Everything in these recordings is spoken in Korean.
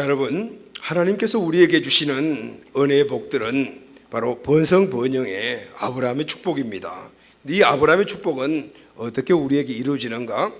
자, 여러분, 하나님께서 우리에게 주시는 은혜의 복들은 바로 번성번영의 아브라함의 축복입니다. 이 아브라함의 축복은 어떻게 우리에게 이루어지는가?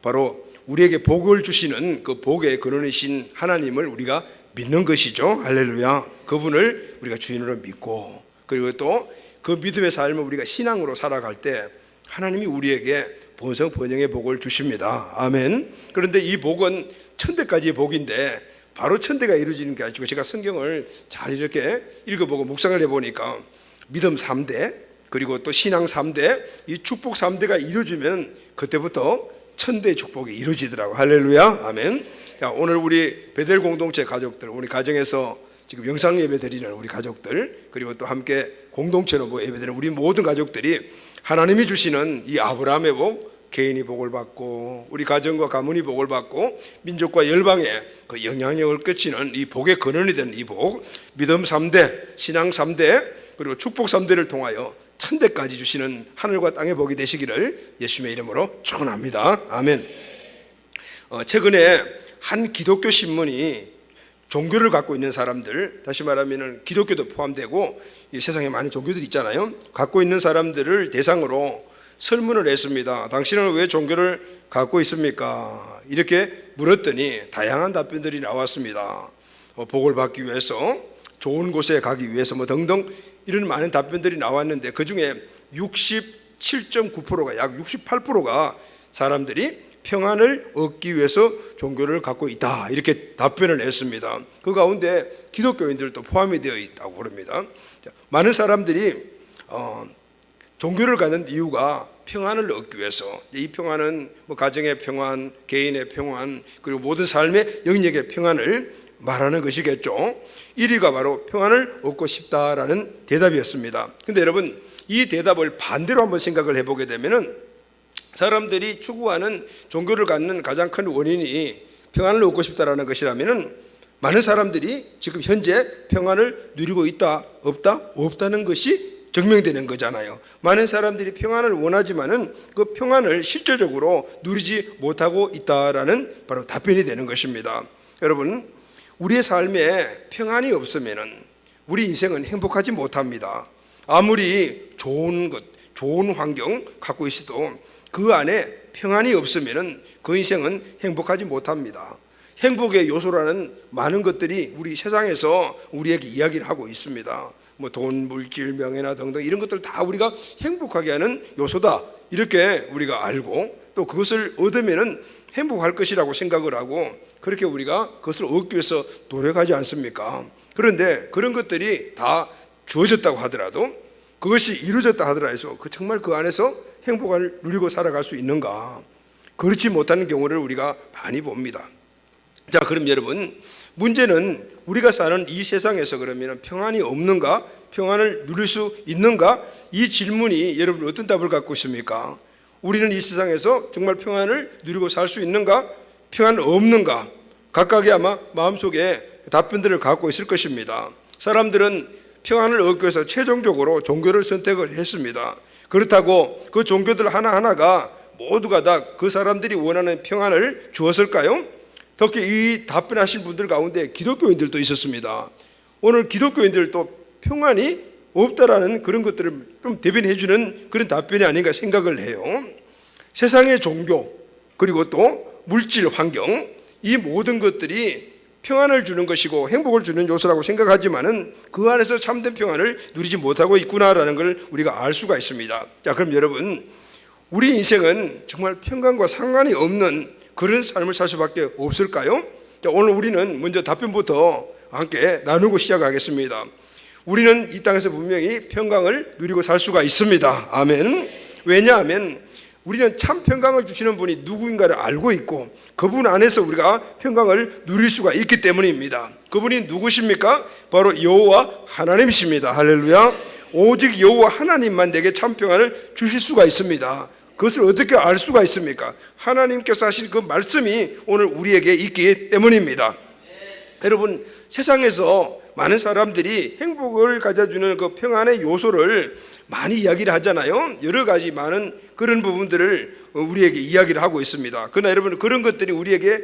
바로 우리에게 복을 주시는 그 복의 근원이신 하나님을 우리가 믿는 것이죠. 할렐루야. 그분을 우리가 주인으로 믿고, 그리고 또 그 믿음의 삶을 우리가 신앙으로 살아갈 때 하나님이 우리에게 번성번영의 복을 주십니다. 아멘. 그런데 이 복은 천대까지의 복인데 바로 천대가 이루어지는 게 아니고, 제가 성경을 잘 이렇게 읽어보고 묵상을 해보니까 믿음 3대 그리고 또 신앙 3대, 이 축복 3대가 이루어지면 그때부터 천대의 축복이 이루어지더라고. 할렐루야. 아멘. 자, 오늘 우리 베델 공동체 가족들, 우리 가정에서 지금 영상 예배 드리는 우리 가족들, 그리고 또 함께 공동체로 예배 드리는 우리 모든 가족들이 하나님이 주시는 이 아브라함의 복, 개인이 복을 받고 우리 가정과 가문이 복을 받고 민족과 열방에 그 영향력을 끼치는 이 복의 근원이 되는 이 복, 믿음 3대, 신앙 3대, 그리고 축복 3대를 통하여 천대까지 주시는 하늘과 땅의 복이 되시기를 예수님의 이름으로 축원합니다. 아멘. 최근에 한 기독교 신문이 종교를 갖고 있는 사람들, 다시 말하면 기독교도 포함되고 이 세상에 많은 종교들이 있잖아요. 갖고 있는 사람들을 대상으로 설문을 했습니다. 당신은 왜 종교를 갖고 있습니까? 이렇게 물었더니 다양한 답변들이 나왔습니다. 복을 받기 위해서, 좋은 곳에 가기 위해서 등등 이런 많은 답변들이 나왔는데, 그 중에 67.9%가 약 68%가 사람들이 평안을 얻기 위해서 종교를 갖고 있다, 이렇게 답변을 했습니다. 그 가운데 기독교인들도 포함이 되어 있다고 그럽니다. 많은 사람들이 종교를 갖는 이유가 평안을 얻기 위해서, 이 평안은 가정의 평안, 개인의 평안, 그리고 모든 삶의 영역의 평안을 말하는 것이겠죠. 1위가 바로 평안을 얻고 싶다라는 대답이었습니다. 근데 여러분, 이 대답을 반대로 한번 생각을 해보게 되면은, 사람들이 추구하는 종교를 갖는 가장 큰 원인이 평안을 얻고 싶다라는 것이라면은, 많은 사람들이 지금 현재 평안을 누리고 있다, 없다? 없다는 것이 증명되는 거잖아요. 많은 사람들이 평안을 원하지만은 그 평안을 실질적으로 누리지 못하고 있다라는 바로 답변이 되는 것입니다. 여러분, 우리의 삶에 평안이 없으면은 우리 인생은 행복하지 못합니다. 아무리 좋은 것, 좋은 환경 갖고 있어도 그 안에 평안이 없으면은 그 인생은 행복하지 못합니다. 행복의 요소라는 많은 것들이 우리 세상에서 우리에게 이야기를 하고 있습니다. 돈, 물질, 명예나 등등 이런 것들 다 우리가 행복하게 하는 요소다, 이렇게 우리가 알고, 또 그것을 얻으면은 행복할 것이라고 생각을 하고, 그렇게 우리가 그것을 얻기 위해서 노력하지 않습니까? 그런데 그런 것들이 다 주어졌다고 하더라도, 그것이 이루어졌다 하더라도 정말 그 안에서 행복을 누리고 살아갈 수 있는가? 그렇지 못하는 경우를 우리가 많이 봅니다. 자, 그럼 여러분, 문제는 우리가 사는 이 세상에서 그러면 평안이 없는가? 평안을 누릴 수 있는가? 이 질문이 여러분 어떤 답을 갖고 있습니까? 우리는 이 세상에서 정말 평안을 누리고 살 수 있는가? 평안은 없는가? 각각이 아마 마음속에 답변들을 갖고 있을 것입니다. 사람들은 평안을 얻기 위해서 최종적으로 종교를 선택을 했습니다. 그렇다고 그 종교들 하나하나가 모두가 다 그 사람들이 원하는 평안을 주었을까요? 특히 이 답변하신 분들 가운데 기독교인들도 있었습니다. 오늘 기독교인들도 평안이 없다라는 그런 것들을 좀 대변해 주는 그런 답변이 아닌가 생각을 해요. 세상의 종교, 그리고 또 물질, 환경, 이 모든 것들이 평안을 주는 것이고 행복을 주는 요소라고 생각하지만은 그 안에서 참된 평안을 누리지 못하고 있구나라는 걸 우리가 알 수가 있습니다. 자, 그럼 여러분, 우리 인생은 정말 평안과 상관이 없는 그런 삶을 살 수밖에 없을까요? 자, 오늘 우리는 먼저 답변부터 함께 나누고 시작하겠습니다. 우리는 이 땅에서 분명히 평강을 누리고 살 수가 있습니다. 아멘. 왜냐하면 우리는 참 평강을 주시는 분이 누구인가를 알고 있고, 그분 안에서 우리가 평강을 누릴 수가 있기 때문입니다. 그분이 누구십니까? 바로 여호와 하나님이십니다. 할렐루야. 오직 여호와 하나님만 내게 참 평안을 주실 수가 있습니다. 그것을 어떻게 알 수가 있습니까? 하나님께서 하신 그 말씀이 오늘 우리에게 있기 때문입니다. 여러분, 세상에서 많은 사람들이 행복을 가져주는 그 평안의 요소를 많이 이야기를 하잖아요. 여러 가지 많은 그런 부분들을 우리에게 이야기를 하고 있습니다. 그러나 여러분, 그런 것들이 우리에게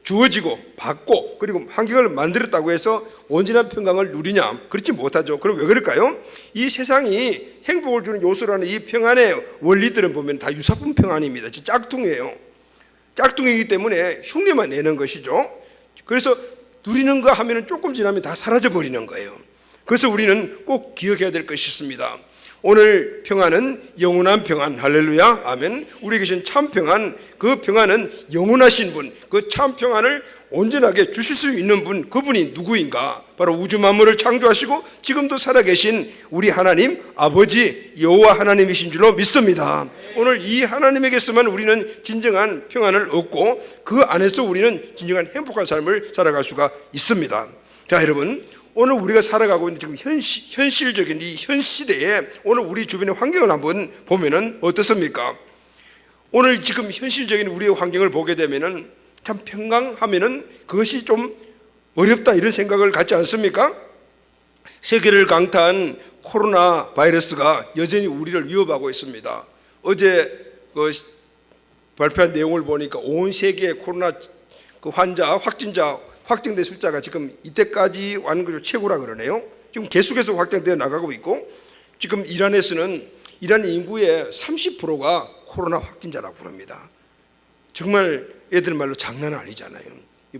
주어지고 받고 그리고 환경을 만들었다고 해서 온전한 평강을 누리냐? 그렇지 못하죠. 그럼 왜 그럴까요? 이 세상이 행복을 주는 요소라는 이 평안의 원리들은 보면 다 유사품 평안입니다. 짝퉁이에요. 짝퉁이기 때문에 흉내만 내는 것이죠. 그래서 누리는 거 하면 조금 지나면 다 사라져 버리는 거예요. 그래서 우리는 꼭 기억해야 될 것이 있습니다. 오늘 평안은 영원한 평안, 할렐루야, 아멘. 우리에게 계신 참 평안, 그 평안은 영원하신 분, 그 참 평안을 온전하게 주실 수 있는 분, 그분이 누구인가? 바로 우주 만물을 창조하시고 지금도 살아계신 우리 하나님 아버지 여호와 하나님이신 줄로 믿습니다. 오늘 이 하나님에게서만 우리는 진정한 평안을 얻고 그 안에서 우리는 진정한 행복한 삶을 살아갈 수가 있습니다. 자, 여러분, 오늘 우리가 살아가고 있는 지금 현실적인 이 현 시대에 오늘 우리 주변의 환경을 한번 보면은 어떻습니까? 오늘 지금 현실적인 우리의 환경을 보게 되면은 참 평강하면은 그것이 좀 어렵다 이런 생각을 갖지 않습니까? 세계를 강타한 코로나 바이러스가 여전히 우리를 위협하고 있습니다. 어제 그 발표한 내용을 보니까 온 세계의 코로나 그 환자, 확진된 숫자가 지금 이때까지 완 것으로 최고라 그러네요. 지금 계속해서 확장되어 나가고 있고 지금 이란에서는 이란 인구의 30%가 코로나 확진자라고 그럽니다. 정말 애들 말로 장난 아니잖아요.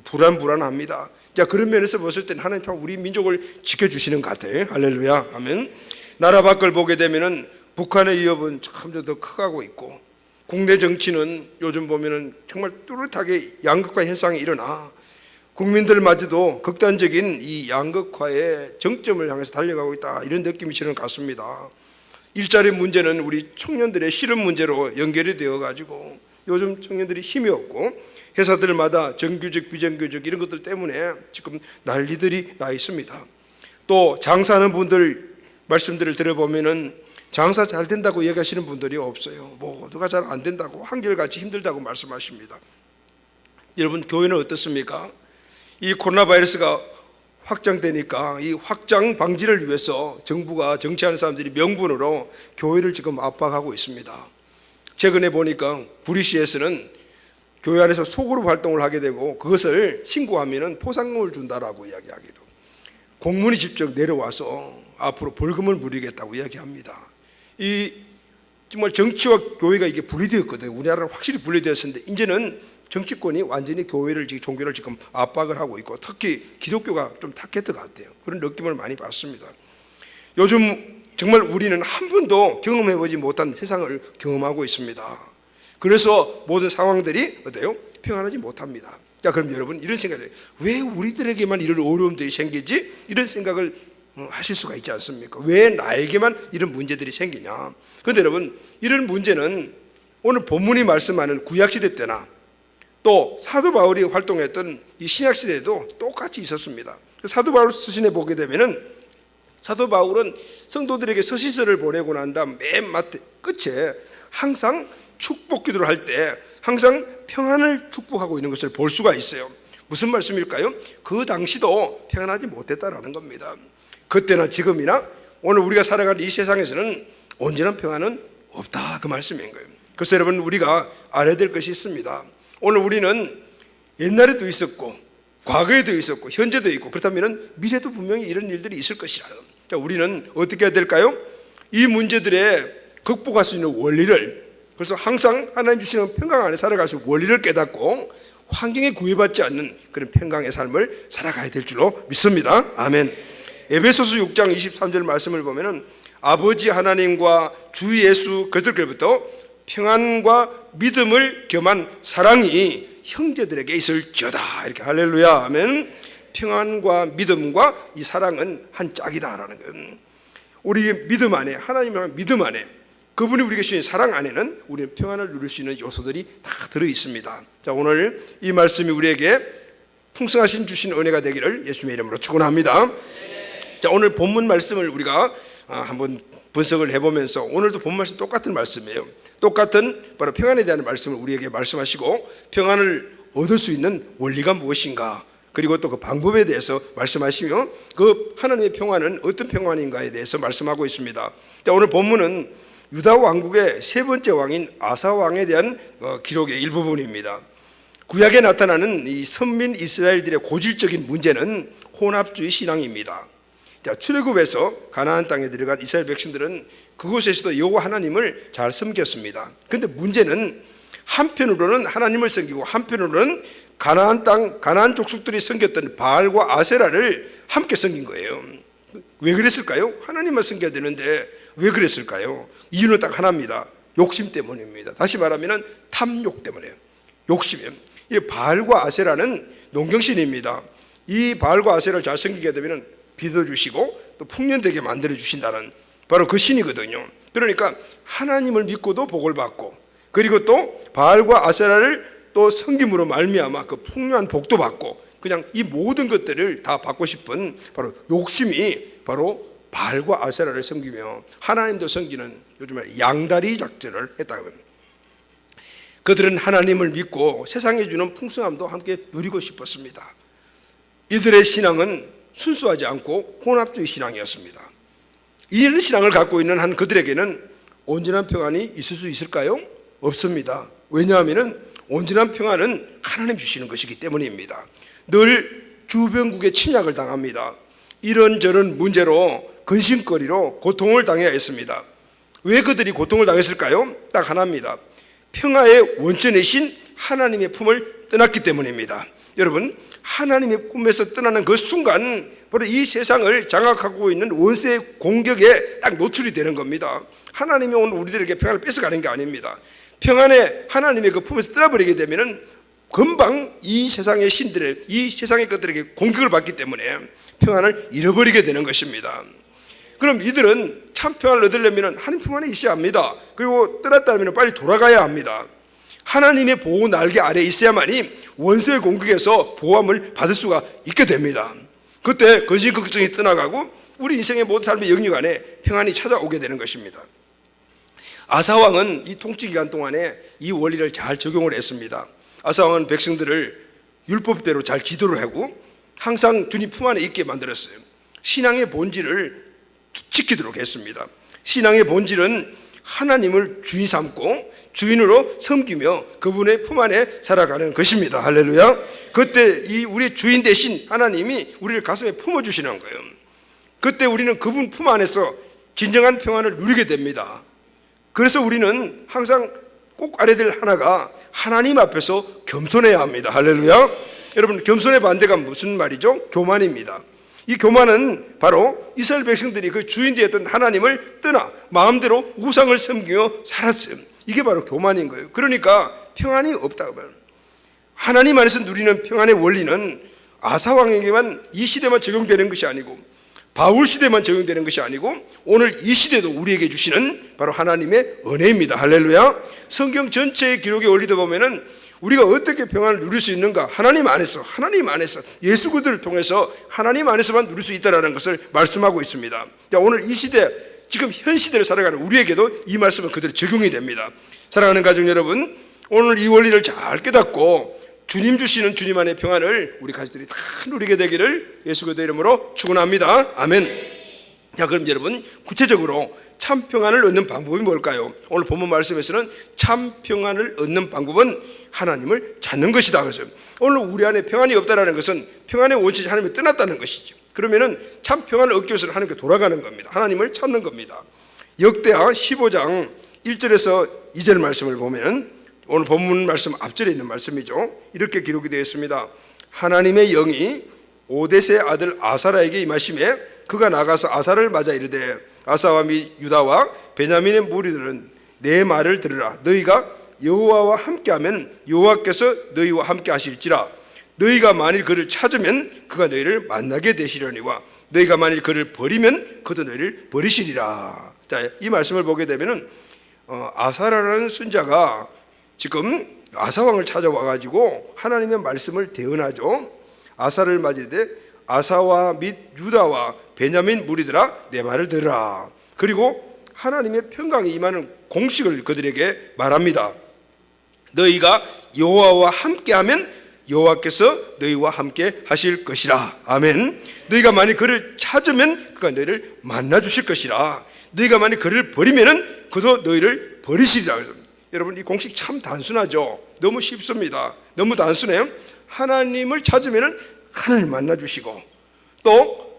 불안합니다. 자, 그런 면에서 봤을 때는 하나님 참 우리 민족을 지켜주시는 것 같아요. 할렐루야, 아멘. 나라 밖을 보게 되면은 북한의 위협은 점점 더 커가고 있고 국내 정치는 요즘 보면은 정말 뚜렷하게 양극화 현상이 일어나 국민들마저도 극단적인 이 양극화의 정점을 향해서 달려가고 있다 이런 느낌이 저는 같습니다. 일자리 문제는 우리 청년들의 실업 문제로 연결이 되어 가지고 요즘 청년들이 힘이 없고 회사들마다 정규직 비정규직 이런 것들 때문에 지금 난리들이 나 있습니다. 또 장사하는 분들 말씀들을 들어보면은 장사 잘 된다고 얘기하시는 분들이 없어요. 모두가 잘 안 된다고 한결같이 힘들다고 말씀하십니다. 여러분, 교회는 어떻습니까? 이 코로나 바이러스가 확장되니까 이 확장 방지를 위해서 정부가 정치하는 사람들이 명분으로 교회를 지금 압박하고 있습니다. 최근에 보니까 구리시에서는 교회 안에서 소그룹 활동을 하게 되고 그것을 신고하면 포상금을 준다라고 이야기하기도, 공문이 직접 내려와서 앞으로 벌금을 물리겠다고 이야기합니다. 이 정말 정치와 교회가 이게 분리되었거든요. 우리나라는 확실히 분리되었는데 이제는 정치권이 완전히 교회를 종교를 지금 압박을 하고 있고 특히 기독교가 좀 타겟 같아요. 그런 느낌을 많이 받습니다. 요즘 정말 우리는 한 번도 경험해보지 못한 세상을 경험하고 있습니다. 그래서 모든 상황들이 어때요? 평안하지 못합니다. 자, 그럼 여러분 이런 생각이 돼요. 왜 우리들에게만 이런 어려움들이 생기지? 이런 생각을 하실 수가 있지 않습니까? 왜 나에게만 이런 문제들이 생기냐? 그런데 여러분, 이런 문제는 오늘 본문이 말씀하는 구약시대 때나 또 사도 바울이 활동했던 이 신약시대에도 똑같이 있었습니다. 사도 바울 서신에 보게 되면은 사도 바울은 성도들에게 서신서를 보내고 난 다음 맨 끝에 항상 축복 기도를 할 때 항상 평안을 축복하고 있는 것을 볼 수가 있어요. 무슨 말씀일까요? 그 당시도 평안하지 못했다라는 겁니다. 그때나 지금이나 오늘 우리가 살아가는 이 세상에서는 온전한 평안은 없다, 그 말씀인 거예요. 그래서 여러분, 우리가 알아야 될 것이 있습니다. 오늘 우리는 옛날에도 있었고 과거에도 있었고 현재도 있고 그렇다면 미래도 분명히 이런 일들이 있을 것이라. 자, 우리는 어떻게 해야 될까요? 이 문제들에 극복할 수 있는 원리를, 그래서 항상 하나님 주시는 평강 안에 살아갈 수 있는 원리를 깨닫고 환경에 구애받지 않는 그런 평강의 삶을 살아가야 될 줄로 믿습니다. 아멘. 에베소서 6장 23절 말씀을 보면은 아버지 하나님과 주 예수 그리스도께로부터 평안과 믿음을 겸한 사랑이 형제들에게 있을지어다. 이렇게 할렐루야, 아멘. 평안과 믿음과 이 사랑은 한 짝이다라는 거예요. 우리의 믿음 안에, 하나님의 믿음 안에, 그분이 우리에게 주신 사랑 안에는 우리는 평안을 누릴 수 있는 요소들이 다 들어 있습니다. 자, 오늘 이 말씀이 우리에게 풍성하신 주신 은혜가 되기를 예수님의 이름으로 축원합니다. 자, 오늘 본문 말씀을 우리가 한번 분석을 해보면서 오늘도 본문 말씀 똑같은 말씀이에요. 똑같은 바로 평안에 대한 말씀을 우리에게 말씀하시고 평안을 얻을 수 있는 원리가 무엇인가, 그리고 또 그 방법에 대해서 말씀하시며 그 하나님의 평안은 어떤 평안인가에 대해서 말씀하고 있습니다. 자, 오늘 본문은 유다 왕국의 세 번째 왕인 아사 왕에 대한 기록의 일부분입니다. 구약에 나타나는 이 선민 이스라엘들의 고질적인 문제는 혼합주의 신앙입니다. 자, 출애굽에서 가나안 땅에 들어간 이스라엘 백성들은 그곳에서도 여호와 하나님을 잘 섬겼습니다. 그런데 문제는 한편으로는 하나님을 섬기고 한편으로는 가나안 땅, 가나안 족속들이 섬겼던 바알과 아세라를 함께 섬긴 거예요. 왜 그랬을까요? 하나님만 섬겨야 되는데 왜 그랬을까요? 이유는 딱 하나입니다. 욕심 때문입니다. 다시 말하면 탐욕 때문에요. 욕심이에요. 이 바알과 아세라는 농경신입니다. 이 바알과 아세라를 잘 섬기게 되면 비도 주시고 또 풍년되게 만들어 주신다는 바로 그 신이거든요. 그러니까 하나님을 믿고도 복을 받고, 그리고 또 바알과 아세라를 또 섬김으로 말미암아 그 풍요한 복도 받고, 그냥 이 모든 것들을 다 받고 싶은 바로 욕심이 바로 바알과 아세라를 섬기며 하나님도 섬기는 요즘에 양다리 작전을 했다고 합니다. 그들은 하나님을 믿고 세상에 주는 풍성함도 함께 누리고 싶었습니다. 이들의 신앙은 순수하지 않고 혼합주의 신앙이었습니다. 이런 신앙을 갖고 있는 한 그들에게는 온전한 평안이 있을 수 있을까요? 없습니다. 왜냐하면 온전한 평안은 하나님 주시는 것이기 때문입니다. 늘 주변국의 침략을 당합니다. 이런저런 문제로 근심거리로 고통을 당해야 했습니다. 왜 그들이 고통을 당했을까요? 딱 하나입니다. 평화의 원천이신 하나님의 품을 떠났기 때문입니다. 여러분, 하나님의 품에서 떠나는 그 순간 바로 이 세상을 장악하고 있는 원수의 공격에 딱 노출이 되는 겁니다. 하나님이 오늘 우리들에게 평안을 뺏어가는 게 아닙니다. 평안에 하나님의 그 품에서 떠나버리게 되면 금방 이 세상의 신들의, 이 세상의 것들에게 공격을 받기 때문에 평안을 잃어버리게 되는 것입니다. 그럼 이들은 참 평안을 얻으려면 하나님 품 안에 있어야 합니다. 그리고 떠났다면 빨리 돌아가야 합니다. 하나님의 보호 날개 아래 있어야만이 원수의 공격에서 보호함을 받을 수가 있게 됩니다. 그때 근심 걱정이 떠나가고 우리 인생의 모든 삶의 영역 안에 평안이 찾아오게 되는 것입니다. 아사왕은 이 통치기간 동안에 이 원리를 잘 적용을 했습니다. 아사왕은 백성들을 율법대로 잘 지도를 하고 항상 주님 품 안에 있게 만들었어요. 신앙의 본질을 지키도록 했습니다. 신앙의 본질은 하나님을 주인 삼고 주인으로 섬기며 그분의 품 안에 살아가는 것입니다. 할렐루야. 그때 이 우리의 주인 되신 하나님이 우리를 가슴에 품어주시는 거예요. 그때 우리는 그분 품 안에서 진정한 평안을 누리게 됩니다. 그래서 우리는 항상 꼭 알아야 될 하나가 하나님 앞에서 겸손해야 합니다. 할렐루야. 여러분, 겸손의 반대가 무슨 말이죠? 교만입니다. 이 교만은 바로 이스라엘 백성들이 그 주인 되었던 하나님을 떠나 마음대로 우상을 섬기며 살았어요. 이게 바로 교만인 거예요. 그러니까 평안이 없다고 말합니다. 하나님 안에서 누리는 평안의 원리는 아사왕에게만 이 시대만 적용되는 것이 아니고 바울 시대만 적용되는 것이 아니고 오늘 이 시대도 우리에게 주시는 바로 하나님의 은혜입니다. 할렐루야. 성경 전체의 기록의 원리도 보면은 우리가 어떻게 평안을 누릴 수 있는가? 하나님 안에서 예수 그리스도를 통해서 하나님 안에서만 누릴 수 있다는 것을 말씀하고 있습니다. 오늘 이 시대, 지금 현 시대를 살아가는 우리에게도 이 말씀은 그대로 적용이 됩니다. 사랑하는 가족 여러분, 오늘 이 원리를 잘 깨닫고 주님 주시는 주님 안의 평안을 우리 가족들이 다 누리게 되기를 예수 그리스도의 이름으로 축원합니다. 아멘. 자, 그럼 여러분, 구체적으로 참 평안을 얻는 방법이 뭘까요? 오늘 본문 말씀에서는 참 평안을 얻는 방법은 하나님을 찾는 것이다. 그래서 오늘 우리 안에 평안이 없다는 것은 평안의 원칙이 하나님이 떠났다는 것이죠. 그러면은 참 평안을 얻기 위해서는 하나님께 돌아가는 겁니다. 하나님을 찾는 겁니다. 역대하 15장 1절에서 2절 말씀을 보면 오늘 본문 말씀 앞절에 있는 말씀이죠. 이렇게 기록이 되어 있습니다. 하나님의 영이 오뎃의 아들 아사라에게 임하심에 그가 나가서 아사를 맞아 이르되 아사와 및 유다와 베냐민의 무리들은 내 말을 들으라. 너희가 여호와와 함께하면 여호와께서 너희와 함께 하실지라. 너희가 만일 그를 찾으면 그가 너희를 만나게 되시려니와 너희가 만일 그를 버리면 그도 너희를 버리시리라. 자, 이 말씀을 보게 되면은 아사라라는 선자가 지금 아사왕을 찾아와 가지고 하나님의 말씀을 대언하죠. 아사를 맞이되 아사와 및 유다와 베냐민 무리들아 내 말을 들으라. 그리고 하나님의 평강이 임하는 공식을 그들에게 말합니다. 너희가 여호와와 함께하면 여호와께서 너희와 함께 하실 것이라. 아멘. 너희가 만일 그를 찾으면 그가 너희를 만나 주실 것이라. 너희가 만일 그를 버리면은 그도 너희를 버리시리라. 여러분 이 공식 참 단순하죠. 너무 쉽습니다. 너무 단순해요. 하나님을 찾으면은 하나님 만나주시고, 또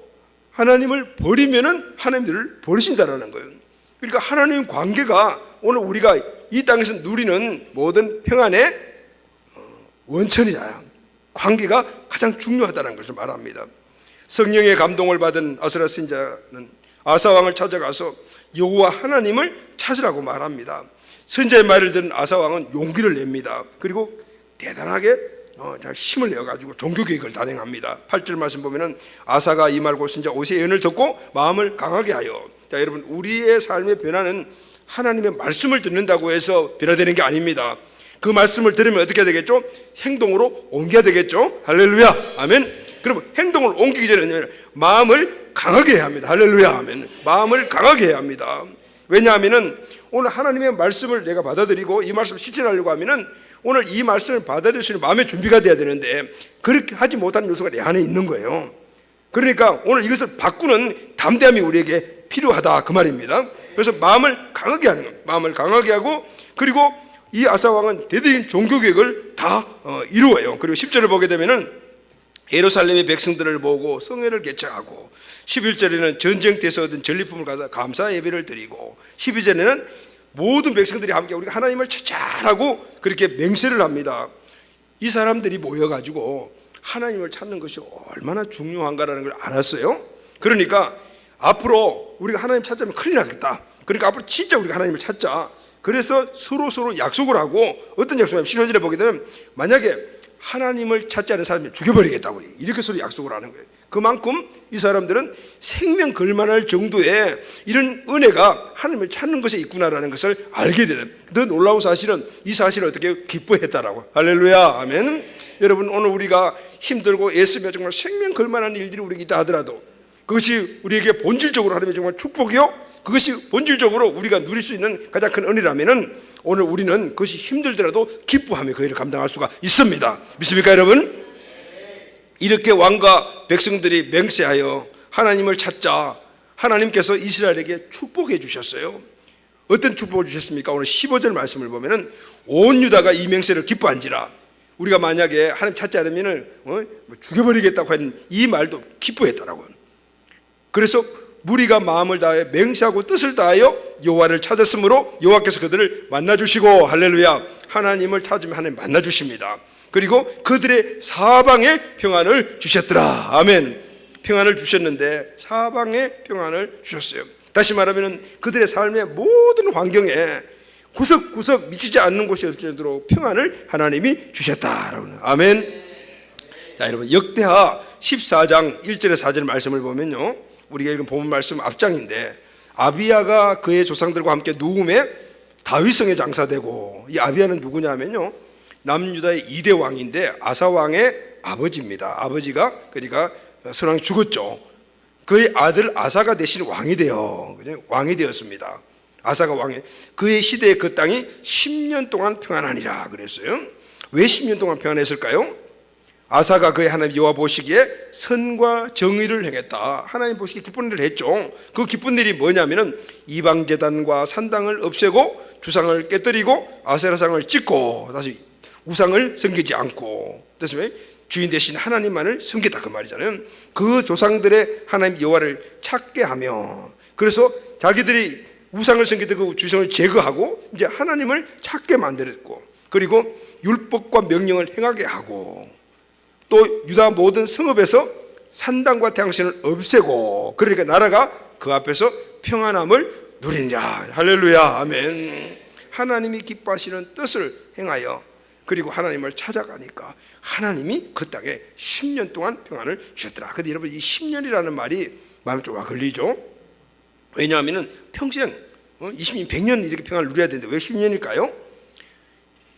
하나님을 버리면은 하나님들을 버리신다라는 거예요. 그러니까 하나님 관계가 오늘 우리가 이 땅에서 누리는 모든 평안의 원천이야. 관계가 가장 중요하다는 것을 말합니다. 성령의 감동을 받은 아수라 선지자는 아사왕을 찾아가서 여호와 하나님을 찾으라고 말합니다. 선지자의 말을 들은 아사왕은 용기를 냅니다. 그리고 대단하게 힘을 내어가지고 종교개혁을 단행합니다. 8절 말씀 보면은 아사가 이 말고 선지자 오세의 예언을 듣고 마음을 강하게 하여. 자, 여러분 우리의 삶의 변화는 하나님의 말씀을 듣는다고 해서 변화되는 게 아닙니다. 그 말씀을 들으면 어떻게 되겠죠? 행동으로 옮겨야 되겠죠? 할렐루야, 아멘. 그럼 행동을 옮기기 전에 마음을 강하게 해야 합니다. 할렐루야, 아멘. 마음을 강하게 해야 합니다. 왜냐하면은 오늘 하나님의 말씀을 내가 받아들이고 이 말씀을 실천하려고 하면은 오늘 이 말씀을 받아들일 수 있는 마음의 준비가 돼야 되는데 그렇게 하지 못하는 요소가 내 안에 있는 거예요. 그러니까 오늘 이것을 바꾸는 담대함이 우리에게 필요하다 그 말입니다. 그래서 마음을 강하게 하는 거예요. 마음을 강하게 하고, 그리고 이 아사왕은 대대적인 종교개혁을 다 이루어요. 그리고 10절을 보게 되면은 예루살렘의 백성들을 모으고 성회를 개최하고, 11절에는 전쟁터에서 얻은 전리품을 가져 감사 예배를 드리고, 12절에는 모든 백성들이 함께 우리가 하나님을 찾자라고 그렇게 맹세를 합니다. 이 사람들이 모여가지고 하나님을 찾는 것이 얼마나 중요한가라는 걸 알았어요. 그러니까 앞으로 우리가 하나님 찾자면 큰일 나겠다. 그러니까 앞으로 진짜 우리가 하나님을 찾자. 그래서 서로 약속을 하고, 어떤 약속을 하면 15절에 보게 되면 만약에 하나님을 찾지 않은 사람을 죽여버리겠다고 이렇게 서로 약속을 하는 거예요. 그만큼 이 사람들은 생명 걸만할 정도의 이런 은혜가 하나님을 찾는 것에 있구나라는 것을 알게 되는, 더 놀라운 사실은 이 사실을 어떻게 기뻐했다라고. 할렐루야, 아멘. 여러분 오늘 우리가 힘들고 애쓰며 정말 생명 걸만한 일들이 우리에게 있다 하더라도 그것이 우리에게 본질적으로 하나님의 정말 축복이요, 그것이 본질적으로 우리가 누릴 수 있는 가장 큰 은혜라면은 오늘 우리는 그것이 힘들더라도 기뻐하며 그 일을 감당할 수가 있습니다. 믿습니까 여러분? 이렇게 왕과 백성들이 맹세하여 하나님을 찾자 하나님께서 이스라엘에게 축복해 주셨어요. 어떤 축복을 주셨습니까? 오늘 15절 말씀을 보면은 온 유다가 이 맹세를 기뻐한지라. 우리가 만약에 하나님 찾지 않으면은 죽여버리겠다고 하는 이 말도 기뻐했더라고요. 그래서 무리가 마음을 다해 맹세하고 뜻을 다하여 여호와를 찾았으므로 여호와께서 그들을 만나주시고, 할렐루야, 하나님을 찾으면 하나님 만나주십니다. 그리고 그들의 사방에 평안을 주셨더라. 아멘. 평안을 주셨는데 사방에 평안을 주셨어요. 다시 말하면 그들의 삶의 모든 환경에 구석구석 미치지 않는 곳이 없도록 평안을 하나님이 주셨다라고. 아멘. 자, 여러분 역대하 14장 1절에 4절 말씀을 보면요, 우리가 읽은 본문 말씀 앞장인데, 아비야가 그의 조상들과 함께 누움에 다윗성에 장사되고, 이 아비야는 누구냐면요, 남유다의 2대 왕인데 아사왕의 아버지입니다. 아버지가 그러니까 선왕이 죽었죠. 그의 아들 아사가 대신 왕이 되었습니다. 아사가 왕이, 그의 시대에 그 땅이 10년 동안 평안하니라 그랬어요. 왜 10년 동안 평안했을까요? 아사가 그의 하나님 여호와 보시기에 선과 정의를 행했다. 하나님 보시기에 기쁜 일을 했죠. 그 기쁜 일이 뭐냐면은 이방 제단과 산당을 없애고 주상을 깨뜨리고 아세라상을 찍고 다시 우상을 섬기지 않고, 그래서 주인 대신 하나님만을 섬겼다 그 말이잖아요. 그 조상들의 하나님 여호와를 찾게 하며, 그래서 자기들이 우상을 섬기던 그 주상을 제거하고 이제 하나님을 찾게 만들었고, 그리고 율법과 명령을 행하게 하고, 또 유다 모든 성읍에서 산당과 태양신을 없애고, 그러니까 나라가 그 앞에서 평안함을 누리니라. 할렐루야, 아멘. 하나님이 기뻐하시는 뜻을 행하여 그리고 하나님을 찾아가니까 하나님이 그 땅에 10년 동안 평안을 주셨더라. 근데 여러분 이 10년이라는 말이 마음에 좀 와 걸리죠. 왜냐하면 평생 20년, 100년 이렇게 평안을 누려야 되는데 왜 10년일까요?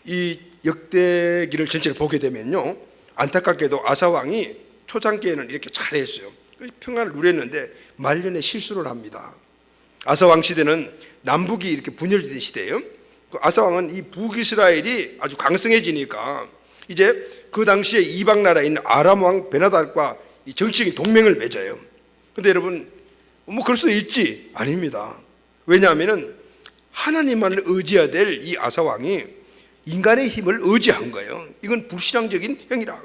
이 역대기를 전체를 보게 되면요, 안타깝게도 아사왕이 초창기에는 이렇게 잘했어요. 평안을 누렸는데 말년에 실수를 합니다. 아사왕 시대는 남북이 이렇게 분열된 시대예요. 아사왕은 이 북이스라엘이 아주 강성해지니까 이제 그 당시에 이방 나라에 있는 아람 왕 베나닷과 정치적인 동맹을 맺어요. 근데 여러분 그럴 수 있지? 아닙니다. 왜냐하면은 하나님만을 의지해야 될 이 아사왕이 인간의 힘을 의지한 거예요. 이건 불신앙적인 행위라.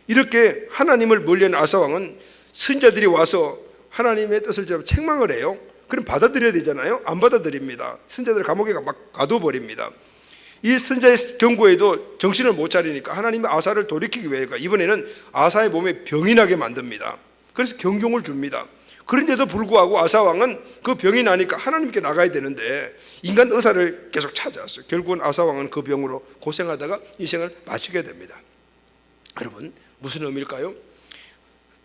이렇게 하나님을 멀리하는 아사왕은 선자들이 와서 하나님의 뜻을 책망을 해요. 그럼 받아들여야 되잖아요. 안 받아들입니다. 선자들 감옥에 막 가둬버립니다. 이 선자의 경고에도 정신을 못 차리니까 하나님의 아사를 돌이키기 위해 이번에는 아사의 몸에 병이 나게 만듭니다. 그래서 경종을 줍니다. 그런데도 불구하고 아사왕은 그 병이 나니까 하나님께 나가야 되는데 인간 의사를 계속 찾아왔어요. 결국은 아사왕은 그 병으로 고생하다가 인생을 마치게 됩니다. 여러분, 무슨 의미일까요?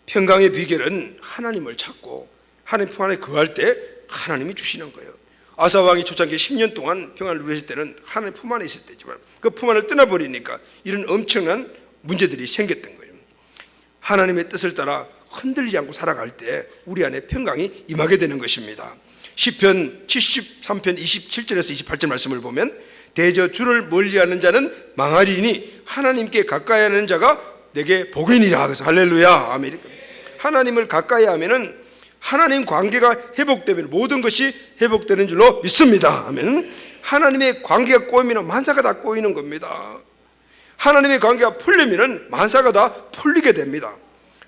평강의 비결은 하나님을 찾고 하나님 품 안에 거할 때 하나님이 주시는 거예요. 아사왕이 초창기 10년 동안 평안을 누리실 때는 하나님 품 안에 있을 때지만 그 품 안을 떠나버리니까 이런 엄청난 문제들이 생겼던 거예요. 하나님의 뜻을 따라 흔들리지 않고 살아갈 때 우리 안에 평강이 임하게 되는 것입니다. 시편 73편 27절에서 28절 말씀을 보면 대저 주를 멀리하는 자는 망하리니 하나님께 가까이 하는 자가 내게 복이니라. 그래서 할렐루야, 아멘. 하나님을 가까이 하면은 하나님 관계가 회복되면 모든 것이 회복되는 줄로 믿습니다. 아멘. 하나님의 관계가 꼬이면 만사가 다 꼬이는 겁니다. 하나님의 관계가 풀리면 만사가 다 풀리게 됩니다.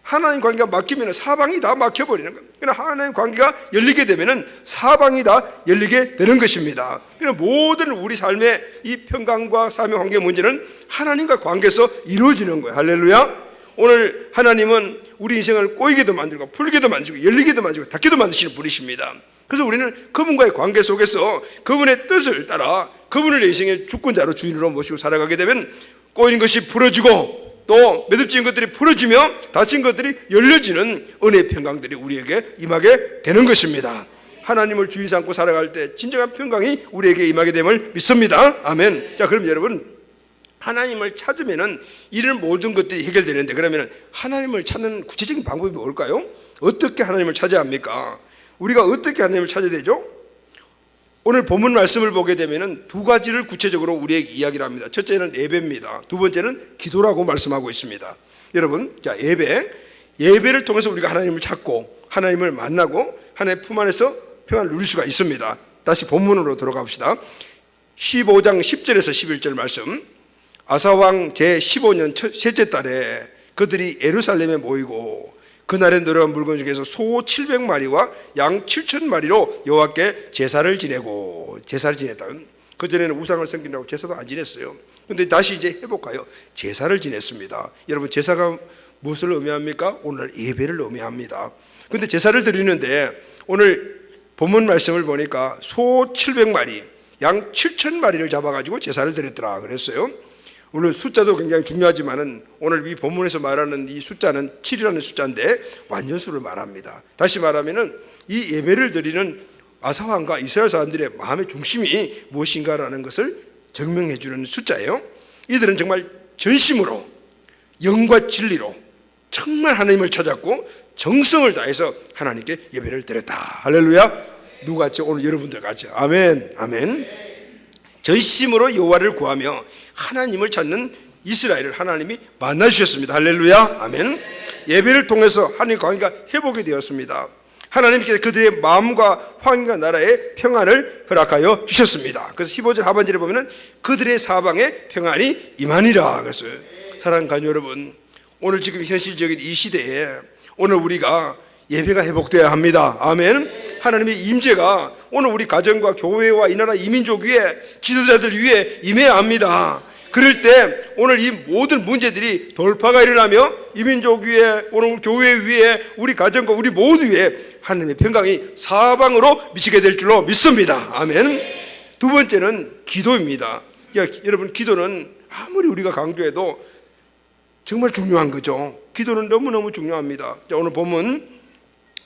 하나님 관계가 막히면 사방이 다 막혀버리는 겁니다. 그러나 하나님 관계가 열리게 되면 사방이 다 열리게 되는 것입니다. 그러나 모든 우리 삶의 이 평강과 삶의 관계 문제는 하나님과 관계에서 이루어지는 거예요. 할렐루야. 오늘 하나님은 우리 인생을 꼬이게도 만들고 풀리게도 만들고 열리게도 만들고 닫게도 만드시는 분이십니다. 그래서 우리는 그분과의 관계 속에서 그분의 뜻을 따라 그분을 내 인생의 주권자로 주인으로 모시고 살아가게 되면 꼬이는 것이 풀어지고 또 매듭지은 것들이 풀어지며 닫힌 것들이 열려지는 은혜의 평강들이 우리에게 임하게 되는 것입니다. 하나님을 주인 삼고 살아갈 때 진정한 평강이 우리에게 임하게 됨을 믿습니다. 아멘. 자, 그럼 여러분, 하나님을 찾으면은 이런 모든 것들이 해결되는데 그러면 하나님을 찾는 구체적인 방법이 뭘까요? 어떻게 하나님을 찾아야 합니까? 우리가 어떻게 하나님을 찾아야 되죠? 오늘 본문 말씀을 보게 되면은 두 가지를 구체적으로 우리에게 이야기를 합니다. 첫째는 예배입니다. 두 번째는 기도라고 말씀하고 있습니다. 여러분, 자, 예배를 통해서 우리가 하나님을 찾고 하나님을 만나고 하나님의 품 안에서 평안을 누릴 수가 있습니다. 다시 본문으로 들어갑시다. 15장 10절에서 11절 말씀. 아사왕 제15년 셋째 달에 그들이 예루살렘에 모이고 그날에 늘어난 물건 중에서 소 700마리와 양 7,000마리로 여호와께 제사를 지냈다. 그전에는 우상을 섬긴다고 제사도 안 지냈어요. 그런데 다시 이제 회복하여 제사를 지냈습니다. 여러분, 제사가 무엇을 의미합니까? 오늘 예배를 의미합니다. 그런데 제사를 드리는데 오늘 본문 말씀을 보니까 소 700마리, 양 7,000마리를 잡아가지고 제사를 드렸더라 그랬어요. 물론 숫자도 굉장히 중요하지만은 오늘 이 본문에서 말하는 이 숫자는 7이라는 숫자인데 완전수를 말합니다. 다시 말하면은 이 예배를 드리는 아사왕과 이스라엘 사람들의 마음의 중심이 무엇인가라는 것을 증명해 주는 숫자예요. 이들은 정말 전심으로 영과 진리로 정말 하나님을 찾았고 정성을 다해서 하나님께 예배를 드렸다. 할렐루야. 누구같이? 오늘 여러분들 같이. 아멘, 아멘. 전심으로 여호와를 구하며 하나님을 찾는 이스라엘을 하나님이 만나주셨습니다. 할렐루야, 아멘. 예배를 통해서 하나님 관계가 회복이 되었습니다. 하나님께서 그들의 마음과 환경과 나라의 평안을 허락하여 주셨습니다. 그래서 15절 하반절에 보면 그들의 사방에 평안이 임하니라 그랬어요. 사랑하는 가족 여러분, 오늘 지금 현실적인 이 시대에 오늘 우리가 예배가 회복되어야 합니다. 아멘. 하나님의 임재가 오늘 우리 가정과 교회와 이 나라 이민족 위에 지도자들 위에 임해야 합니다. 그럴 때 오늘 이 모든 문제들이 돌파가 일어나며 이민족 위에 오늘 교회 위에 우리 가정과 우리 모두 위에 하나님의 평강이 사방으로 미치게 될 줄로 믿습니다. 아멘. 두 번째는 기도입니다. 여러분, 기도는 아무리 우리가 강조해도 정말 중요한 거죠. 기도는 너무너무 중요합니다. 자, 오늘 본문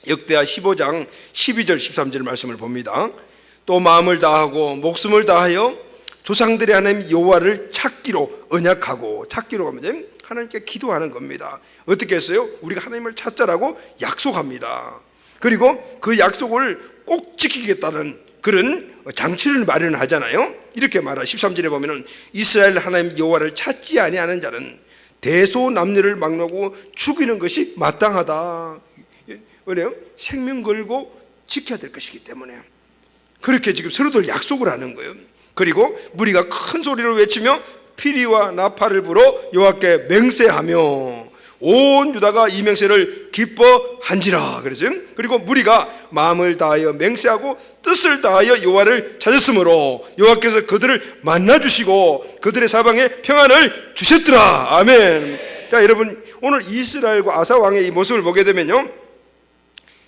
역대하 15장 12절 13절 말씀을 봅니다. 또 마음을 다하고 목숨을 다하여 조상들의 하나님 여호와를 찾기로 언약하고, 찾기로 하면 하나님께 기도하는 겁니다. 어떻게 했어요? 우리가 하나님을 찾자라고 약속합니다. 그리고 그 약속을 꼭 지키겠다는 그런 장치를 마련하잖아요. 이렇게 말하 13절에 보면은 이스라엘 하나님 여호와를 찾지 아니하는 자는 대소남녀를 막론하고 죽이는 것이 마땅하다. 왜요? 생명 걸고 지켜야 될 것이기 때문에. 그렇게 지금 서로들 약속을 하는 거예요. 그리고 무리가 큰 소리로 외치며 피리와 나팔을 불어 여호와께 맹세하며 온 유다가 이 맹세를 기뻐한지라 그랬어요. 그리고 무리가 마음을 다하여 맹세하고 뜻을 다하여 여호와를 찾았으므로 여호와께서 그들을 만나주시고 그들의 사방에 평안을 주셨더라. 아멘. 자, 여러분, 오늘 이스라엘과 아사 왕의 이 모습을 보게 되면요,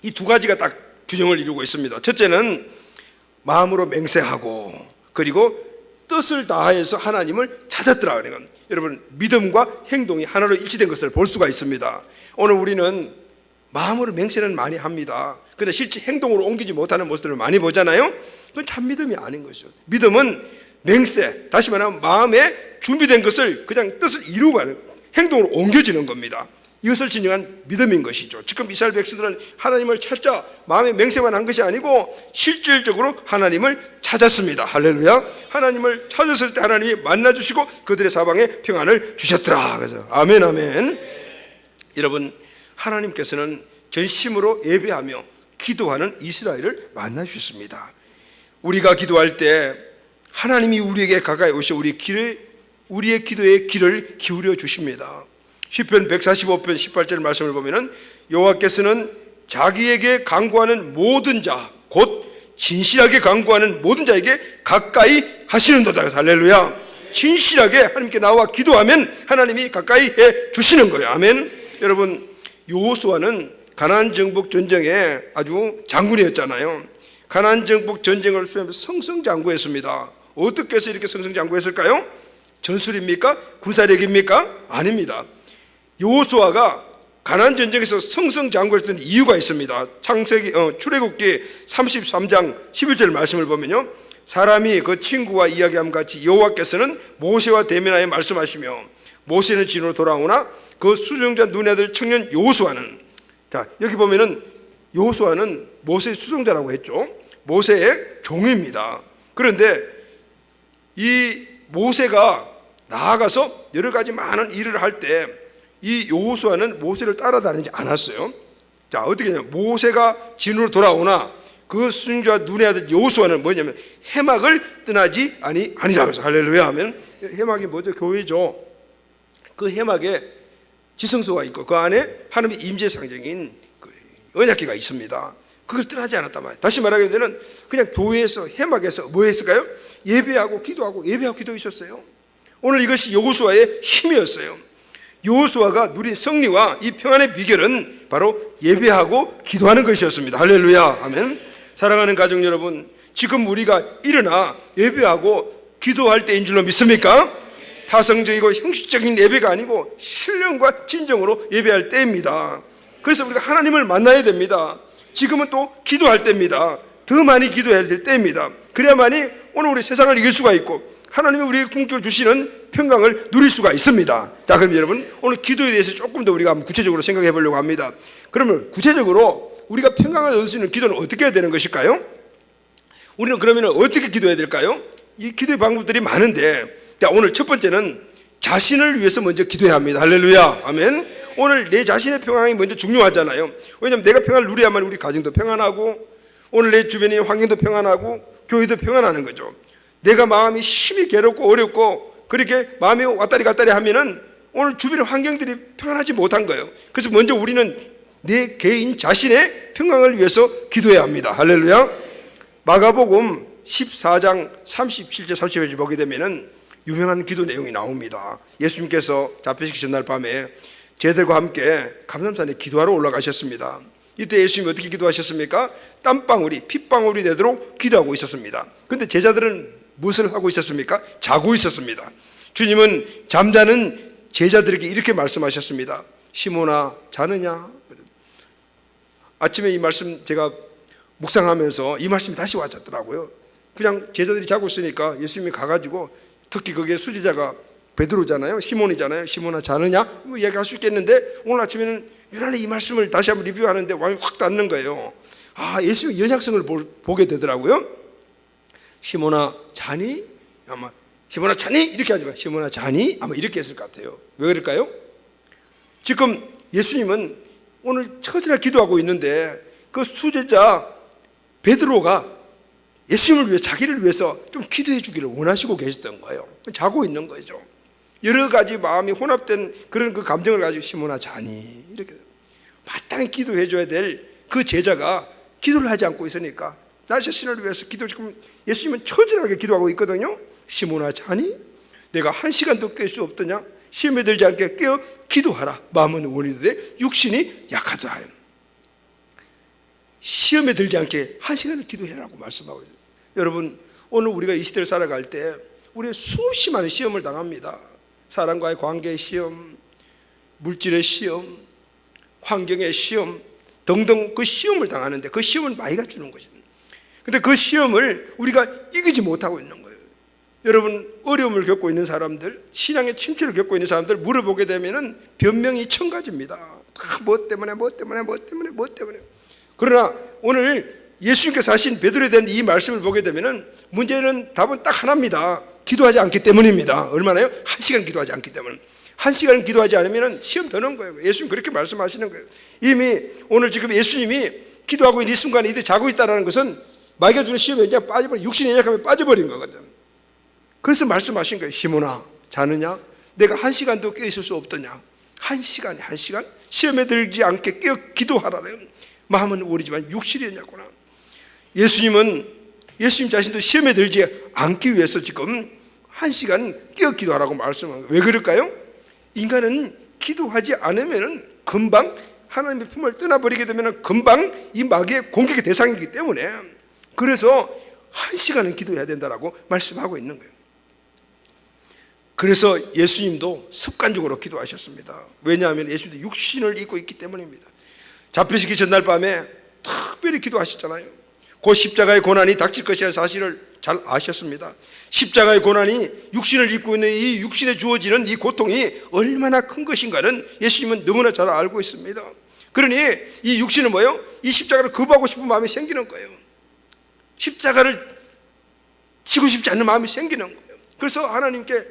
이 두 가지가 딱 균형을 이루고 있습니다. 첫째는 마음으로 맹세하고 그리고 뜻을 다해서 하나님을 찾았더라. 그러니까 여러분, 믿음과 행동이 하나로 일치된 것을 볼 수가 있습니다. 오늘 우리는 마음으로 맹세는 많이 합니다. 그런데 실제 행동으로 옮기지 못하는 모습들을 많이 보잖아요. 그건 참 믿음이 아닌 거죠. 믿음은 맹세, 다시 말하면 마음에 준비된 것을 그냥 뜻을 이루고 하는, 행동으로 옮겨지는 겁니다. 이것을 진정한 믿음인 것이죠. 지금 이스라엘 백성들은 하나님을 찾자 마음에 맹세만 한 것이 아니고 실질적으로 하나님을 찾았습니다. 할렐루야. 하나님을 찾았을 때 하나님이 만나주시고 그들의 사방에 평안을 주셨더라. 그래서 아멘, 아멘. 여러분, 하나님께서는 전심으로 예배하며 기도하는 이스라엘을 만나주셨습니다. 우리가 기도할 때 하나님이 우리에게 가까이 오셔 우리의 기도에 귀를 기울여 주십니다. 시편 145편 18절 말씀을 보면은 여호와께서는 자기에게 간구하는 모든 자, 곧 진실하게 간구하는 모든 자에게 가까이 하시는도다. 할렐루야. 진실하게 하나님께 나와 기도하면 하나님이 가까이 해 주시는 거예요. 아멘. 여러분, 여호수아는 가나안 정복 전쟁에 아주 장군이었잖아요. 가나안 정복 전쟁을 수행하면서 승승장구했습니다. 어떻게 해서 이렇게 승승장구했을까요? 전술입니까? 군사력입니까? 아닙니다. 여호수아가 가나안 전쟁에서 승승장구했던 이유가 있습니다. 출애굽기 33장 11절 말씀을 보면요, 사람이 그 친구와 이야기함 같이 여호와께서는 모세와 대면하여 말씀하시며 모세는 진으로 돌아오나 그 수종자 눈의 아들 청년 여호수아는, 자, 여기 보면은 여호수아는 모세의 수종자라고 했죠. 모세의 종입니다. 그런데 이 모세가 나아가서 여러 가지 많은 일을 할 때 이 여호수아는 모세를 따라다니지 않았어요. 자, 어떻게 하냐면 모세가 진으로 돌아오나 그 수종자 눈의 아들 여호수아는 뭐냐면 해막을 떠나지 아니라고 해서 할렐루야 하면, 해막이 뭐죠? 교회죠. 그 해막에 지성소가 있고 그 안에 하나님의 임재 상징인 그 언약궤가 있습니다. 그걸 떠나지 않았단 말이에요. 다시 말하게 되면 그냥 교회에서, 해막에서 뭐 했을까요? 예배하고 기도하고 예배하고 기도 있었어요. 오늘 이것이 여호수아의 힘이었어요. 여호수아가 누린 승리와 이 평안의 비결은 바로 예배하고 기도하는 것이었습니다. 할렐루야. 아멘. 사랑하는 가족 여러분, 지금 우리가 일어나 예배하고 기도할 때인 줄로 믿습니까? 타성적이고 형식적인 예배가 아니고 신령과 진정으로 예배할 때입니다. 그래서 우리가 하나님을 만나야 됩니다. 지금은 또 기도할 때입니다. 더 많이 기도해야 될 때입니다. 그래야만이 오늘 우리 세상을 이길 수가 있고 하나님이 우리에게 꿈꿔 주시는 평강을 누릴 수가 있습니다. 자, 그럼 여러분, 오늘 기도에 대해서 조금 더 우리가 한번 구체적으로 생각해 보려고 합니다. 그러면 구체적으로 우리가 평강을 얻을 수 있는 기도는 어떻게 해야 되는 것일까요? 우리는 그러면 어떻게 기도해야 될까요? 이 기도의 방법들이 많은데, 자, 오늘 첫 번째는 자신을 위해서 먼저 기도해야 합니다. 할렐루야. 아멘. 오늘 내 자신의 평안이 먼저 중요하잖아요. 왜냐하면 내가 평안을 누려야만 우리 가정도 평안하고 오늘 내 주변의 환경도 평안하고 교회도 평안하는 거죠. 내가 마음이 심히 괴롭고 어렵고 그렇게 마음이 왔다리 갔다리 하면은 오늘 주변의 환경들이 평안하지 못한 거예요. 그래서 먼저 우리는 내 개인 자신의 평강을 위해서 기도해야 합니다. 할렐루야. 마가복음 14장 37절 38절 보게 되면은 유명한 기도 내용이 나옵니다. 예수님께서 잡히시기 전날 밤에 제자들과 함께 감람산에 기도하러 올라가셨습니다. 이때 예수님이 어떻게 기도하셨습니까? 땀방울이 핏방울이 되도록 기도하고 있었습니다. 그런데 제자들은 무엇을 하고 있었습니까? 자고 있었습니다. 주님은 잠자는 제자들에게 이렇게 말씀하셨습니다. 시몬아, 자느냐? 아침에 이 말씀 제가 묵상하면서 이 말씀이 다시 와졌더라고요. 그냥 제자들이 자고 있으니까 예수님이 가가지고, 특히 거기에 수제자가 베드로잖아요, 시몬이잖아요. 시몬아, 자느냐? 뭐 얘기할 수 있겠는데 오늘 아침에는 유난히 이 말씀을 다시 한번 리뷰하는데 마음이 확 닿는 거예요. 아, 예수의 연약성을 보게 되더라고요. 시몬아, 자니? 아마 시몬아, 자니? 이렇게 하지 마. 시몬아, 자니? 아마 이렇게 했을 것 같아요. 왜 그럴까요? 지금 예수님은 오늘 처지나 기도하고 있는데 그 수제자 베드로가 예수님을 위해, 자기를 위해서 좀 기도해 주기를 원하시고 계셨던 거예요. 자고 있는 거죠. 여러 가지 마음이 혼합된 그런 그 감정을 가지고 시몬아 자니? 이렇게 마땅히 기도해 줘야 될 그 제자가 기도를 하지 않고 있으니까 나 자신을 위해서 지금 예수님은 처절하게 기도하고 있거든요. 시몬아 자니? 내가 1시간도 깰 수 없더냐? 시험에 들지 않게 깨어 기도하라. 마음은 원이되 육신이 약하다. 시험에 들지 않게 1시간을 기도해라고 말씀하고 있어요. 여러분, 오늘 우리가 이 시대를 살아갈 때 우리가 수없이 많은 시험을 당합니다. 사람과의 관계의 시험, 물질의 시험, 환경의 시험 등등 그 시험을 당하는데 그 시험을 마귀가 주는 것입니다. 그런데 그 시험을 우리가 이기지 못하고 있는 거예요. 여러분, 어려움을 겪고 있는 사람들, 신앙의 침체를 겪고 있는 사람들 물어보게 되면은 변명이 1000가지입니다. 뭐 때문에. 그러나 오늘 예수님께서 하신 베드로에 대한 이 말씀을 보게 되면은 문제는 답은 딱 하나입니다. 기도하지 않기 때문입니다. 얼마나요? 1시간 기도하지 않기 때문에. 1시간 기도하지 않으면 시험 드는 거예요. 예수님 그렇게 말씀하시는 거예요. 이미 오늘 지금 예수님이 기도하고 있는 이 순간에 이들 자고 있다는 것은 마귀가 주는 시험에 그냥 빠져버린, 육신이 연약하면 빠져버린 거거든. 그래서 말씀하신 거예요. 시몬아 자느냐? 내가 1시간도 깨어 있을 수 없더냐? 1시간 시험에 들지 않게 깨어 기도하라는 마음은 원이지만 육신이 연약구나. 예수님 자신도 시험에 들지 않기 위해서 지금 1시간 깨어 기도하라고 말씀한 거예요. 왜 그럴까요? 인간은 기도하지 않으면 금방 하나님의 품을 떠나버리게 되면 금방 이 마귀의 공격의 대상이기 때문에, 그래서 1시간은 기도해야 된다라고 말씀하고 있는 거예요. 그래서 예수님도 습관적으로 기도하셨습니다. 왜냐하면 예수님도 육신을 입고 있기 때문입니다. 잡히시기 전날 밤에 특별히 기도하셨잖아요. 그 십자가의 고난이 닥칠 것이라는 사실을 잘 아셨습니다. 십자가의 고난이 육신을 입고 있는 이 육신에 주어지는 이 고통이 얼마나 큰 것인가는 예수님은 너무나 잘 알고 있습니다. 그러니 이 육신은 뭐예요? 이 십자가를 거부하고 싶은 마음이 생기는 거예요. 십자가를 지고 싶지 않는 마음이 생기는 거예요. 그래서 하나님께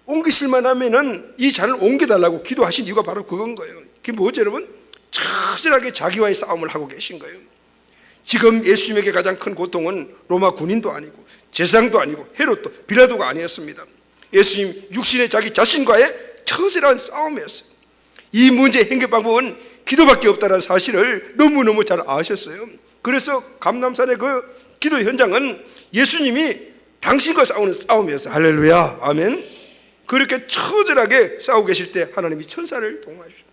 옮기실만 하면은 이 잔을 옮겨달라고 기도하신 이유가 바로 그건 거예요. 그게 뭐죠, 여러분? 착실하게 자기와의 싸움을 하고 계신 거예요. 지금 예수님에게 가장 큰 고통은 로마 군인도 아니고 제사장도 아니고 헤롯도 빌라도가 아니었습니다. 예수님 육신의 자기 자신과의 처절한 싸움이었어요. 이 문제의 해결 방법은 기도밖에 없다는 사실을 너무너무 잘 아셨어요. 그래서 감람산의 그 기도 현장은 예수님이 당신과 싸우는 싸움이었어요. 할렐루야, 아멘. 그렇게 처절하게 싸우고 계실 때 하나님이 천사를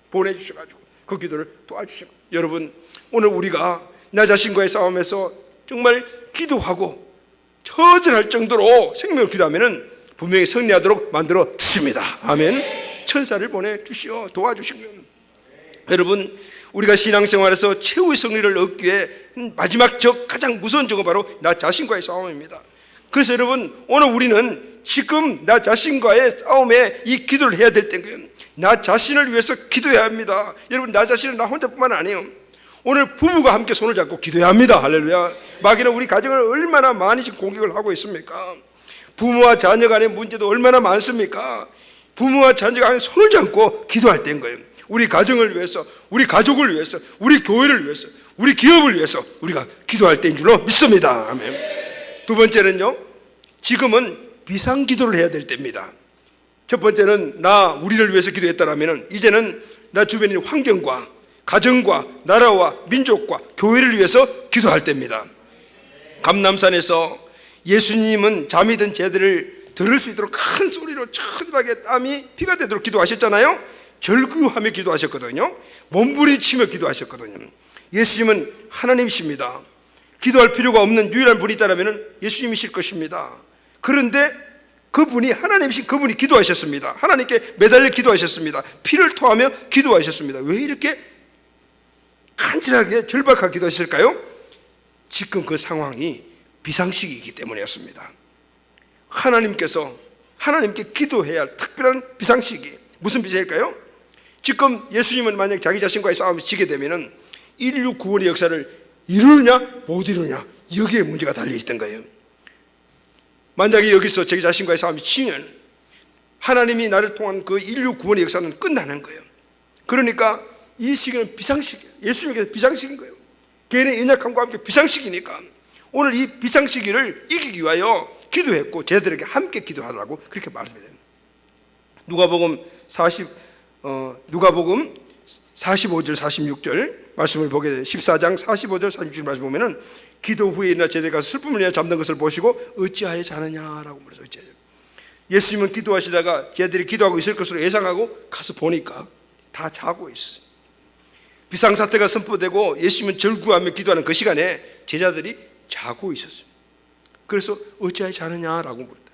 보내주셔가지고 그 기도를 도와주시고, 여러분 오늘 우리가 나 자신과의 싸움에서 정말 기도하고 처절할 정도로 생명을 기도하면 분명히 승리하도록 만들어 주십니다. 아멘. 천사를 보내주시어 도와주시고요. 여러분, 우리가 신앙생활에서 최후의 승리를 얻기 위해 마지막 적, 가장 무서운 적은 바로 나 자신과의 싸움입니다. 그래서 여러분, 오늘 우리는 지금 나 자신과의 싸움에 이 기도를 해야 될 때고요. 나 자신을 위해서 기도해야 합니다. 여러분, 나 자신은 나 혼자뿐만 아니에요. 오늘 부부가 함께 손을 잡고 기도해야 합니다. 할렐루야. 마귀는 우리 가정을 얼마나 많이 지금 공격을 하고 있습니까? 부모와 자녀 간의 문제도 얼마나 많습니까? 부모와 자녀 간에 손을 잡고 기도할 때인 거예요. 우리 가정을 위해서, 우리 가족을 위해서, 우리 교회를 위해서, 우리 기업을 위해서 우리가 기도할 때인 줄로 믿습니다. 아멘. 두 번째는요, 지금은 비상기도를 해야 될 때입니다. 첫 번째는 우리를 위해서 기도했다라면 이제는 나 주변의 환경과 가정과 나라와 민족과 교회를 위해서 기도할 때입니다. 감람산에서 예수님은 잠이 든 제들을 들을 수 있도록 큰 소리로 처절하게 땀이 피가 되도록 기도하셨잖아요. 절규하며 기도하셨거든요. 몸부림치며 기도하셨거든요. 예수님은 하나님이십니다. 기도할 필요가 없는 유일한 분이 있다면 예수님이실 것입니다. 그런데 그분이 하나님이신 그분이 기도하셨습니다. 하나님께 매달려 기도하셨습니다. 피를 토하며 기도하셨습니다. 왜 이렇게 간절하게 절박하게 기도하실까요? 지금 그 상황이 비상시기이기 때문이었습니다. 하나님께 기도해야 할 특별한 비상시기. 무슨 비상일까요? 지금 예수님은 만약 자기 자신과의 싸움을 지게 되면 인류 구원의 역사를 이루느냐 못 이루느냐, 여기에 문제가 달려있던 거예요. 만약에 여기서 자기 자신과의 싸움이 지면 하나님이 나를 통한 그 인류 구원의 역사는 끝나는 거예요. 그러니까 이 시기는 비상시기예요. 예수님께서 비상시기인 거예요. 개인의 연약함과 함께 비상시기니까 오늘 이 비상시기를 이기기 위하여 기도했고 제자들에게 함께 기도하라고 그렇게 말씀해요. 누가복음 45절 46절 말씀을 보게 돼요. 14장 45절 46절 말씀 보면은 기도 후에 일어나 제자가 슬픔을 내어 잠든 것을 보시고 어찌하여 자느냐라고 물어서 예수님은 기도하시다가 제자들이 기도하고 있을 것으로 예상하고 가서 보니까 다 자고 있어요. 비상사태가 선포되고 예수님은 절구하며 기도하는 그 시간에 제자들이 자고 있었어요. 그래서 어찌하여 자느냐라고 물었다.